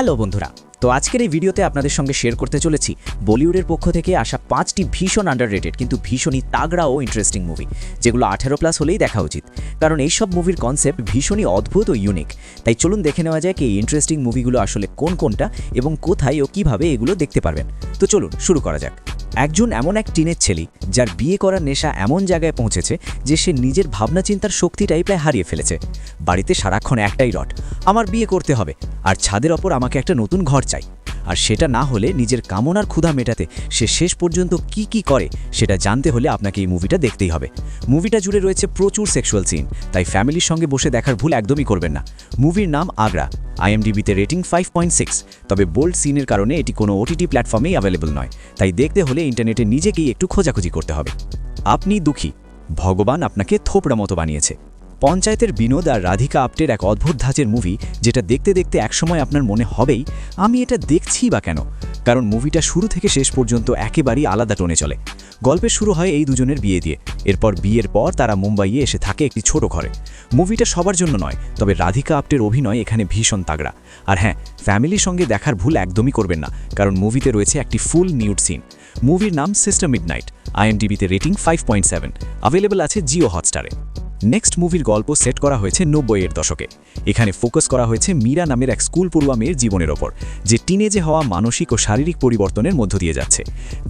Hello বন্ধুরা, তো আজকের এই ভিডিওতে আপনাদের সঙ্গে শেয়ার করতে চলেছি বলিউডের পক্ষ থেকে আসা 5টি ভীষণ আন্ডাররেটেড কিন্তু ভীষণই তাগড়া ও ইন্টারেস্টিং মুভি, যেগুলো 18+ হলেই দেখা উচিত। কারণ এইসব মুভির কনসেপ্ট ভীষণই অদ্ভুত ও ইউনিক। তাই চলুন দেখে নেওয়া যায় এই ইন্টারেস্টিং মুভিগুলো আসলে কোনটা এবং কোথায় ও কিভাবে এগুলো দেখতে পারবেন। তো চলুন শুরু করা যাক। একজন এমন এক টিনের ছেলে যার বিয়ে করার নেশা এমন জায়গায় পৌঁছেছে যে সে নিজের ভাবনা চিন্তার শক্তিটাই প্রায় হারিয়ে ফেলেছে। বাড়িতে সারাক্ষণ একটাই রট, আমার বিয়ে করতে হবে, আর ছাদের ওপর আমাকে একটা নতুন ঘর চাই। আর সেটা না হলে নিজের কামনার ক্ষুধা মেটাতে সে শেষ পর্যন্ত কি করে সেটা জানতে হলে আপনাকে এই মুভিটা দেখতেই হবে। মুভিটা জুড়ে রয়েছে প্রচুর সেক্সুয়াল সিন, তাই ফ্যামিলির সঙ্গে বসে দেখার ভুল একদমই করবেন না। মুভির নাম আগ্রা, IMDb-তে রেটিং 5.6। তবে বোল্ড সিনের কারণে এটি কোনো OTT প্ল্যাটফর্মেই অ্যাভেলেবল নয়, তাই দেখতে হলে ইন্টারনেটে নিজেকেই একটু খোঁজাখুঁজি করতে হবে। আপনি দুঃখী, ভগবান আপনাকে থোপড়া মতো বানিয়েছে। পঞ্চায়েতের বিনোদ আর রাধিকা আপ্টের এক অদ্ভুত ধাঁচের মুভি, যেটা দেখতে দেখতে একসময় আপনার মনে হবেই আমি এটা দেখছি বা কেন। কারণ মুভিটা শুরু থেকে শেষ পর্যন্ত একেবারেই আলাদা টোনে চলে। গল্পের শুরু হয় এই দুজনের বিয়ে দিয়ে। এরপর বিয়ের পর তারা মুম্বাইয়ে এসে থাকে একটি ছোট ঘরে। মুভিটা সবার জন্য নয়, তবে রাধিকা আপ্টের অভিনয় এখানে ভীষণ তাগড়া। আর হ্যাঁ, ফ্যামিলির সঙ্গে দেখার ভুল একদমই করবেন না, কারণ মুভিতে রয়েছে একটি ফুল নিউড সিন। মুভির নাম সিস্টার মিডনাইট, IMDb-তে রেটিং 5.7, অ্যাভেলেবল আছে জিও হটস্টারে। নেক্সট মুভির গল্প সেট করা হয়েছে 90-এর দশকে। এখানে ফোকাস করা হয়েছে মীরা নামের এক স্কুল পড়ুয়া মেয়ের জীবনের ওপর, যে টিনেজে হওয়া মানসিক ও শারীরিক পরিবর্তনের মধ্য দিয়ে যাচ্ছে।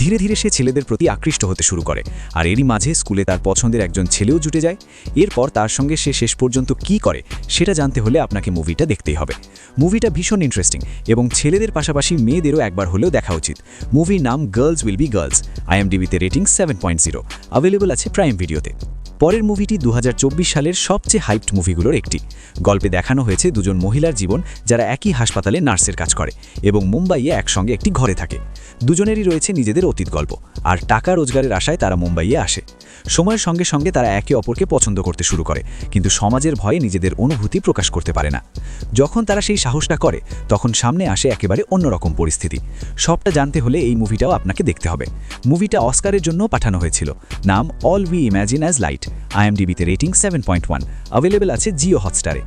ধীরে ধীরে সে ছেলেদের প্রতি আকৃষ্ট হতে শুরু করে, আর এরই মাঝে স্কুলে তার পছন্দের একজন ছেলেও জুটে যায়। এরপর তার সঙ্গে সে শেষ পর্যন্ত কি করে সেটা জানতে হলে আপনাকে মুভিটা দেখতেই হবে। মুভিটা ভীষণ ইন্টারেস্টিং এবং ছেলেদের পাশাপাশি মেয়েদেরও একবার হলেও দেখা উচিত। মুভির নাম গার্লস উইল বি গার্লস, IMDb-তে রেটিং 7.0, অ্যাভেলেবল আছে প্রাইম ভিডিওতে। পরের মুভিটি 2024 সালের সবচেয়ে হাইপড মুভিগুলোর একটি। গল্পে দেখানো হয়েছে দুজন মহিলার জীবন যারা একই হাসপাতালে নার্সের কাজ করে এবং মুম্বাইয়ে একসঙ্গে একটি ঘরে থাকে। দুজনেরই রয়েছে নিজেদের অতীত গল্প, আর টাকা রোজগারের আশায় তারা মুম্বাইয়ে আসে। সময়ের সঙ্গে সঙ্গে তারা একে অপরকে পছন্দ করতে শুরু করে, কিন্তু সমাজের ভয়ে নিজেদের অনুভূতি প্রকাশ করতে পারে না। যখন তারা সেই সাহসটা করে, তখন সামনে আসে একেবারে অন্যরকম পরিস্থিতি। সবটা জানতে হলে এই মুভিটাও আপনাকে দেখতে হবে। মুভিটা অস্কারের জন্য পাঠানো হয়েছিল। নাম all we imagine as light, IMDb-তে রেটিং 7.1, অ্যাভেলেবল আছে জিও হটস্টারে।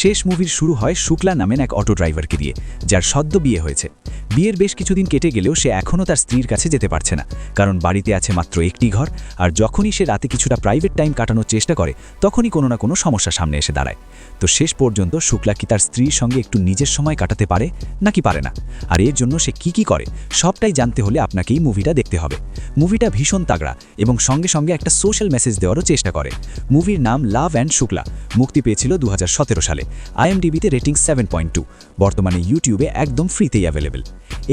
শেষ মুভির শুরু হয় শুক্লা নামের এক অটো ড্রাইভারকে দিয়ে, যার সদ্য বিয়ে হয়েছে। বিয়ের বেশ কিছুদিন কেটে গেলেও সে এখনও তার স্ত্রীর কাছে যেতে পারছে না, কারণ বাড়িতে আছে মাত্র একটি ঘর। আর যখনই সে রাতে কিছুটা প্রাইভেট টাইম কাটানোর চেষ্টা করে, তখনই কোনো না কোনো সমস্যা সামনে এসে দাঁড়ায়। তো শেষ পর্যন্ত শুক্লা কি তার স্ত্রীর সঙ্গে একটু নিজের সময় কাটাতে পারে নাকি পারে না, আর এর জন্য সে কি করে সবটাই জানতে হলে আপনাকেই মুভিটা দেখতে হবে। মুভিটা ভীষণ তাগড়া এবং সঙ্গে সঙ্গে একটা সোশ্যাল মেসেজ দেওয়ারও চেষ্টা করে। মুভির নাম লাভ অ্যান্ড শুক্লা, মুক্তি পেয়েছিল 2017 সালে, IMDb-তে রেটিং 7.2, বর্তমানে ইউটিউবে একদম ফ্রিতেই অ্যাভেলেবেল।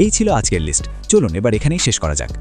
এই ছিল আজকের লিস্ট। চলুন এবার এখানেই শেষ করা যাক।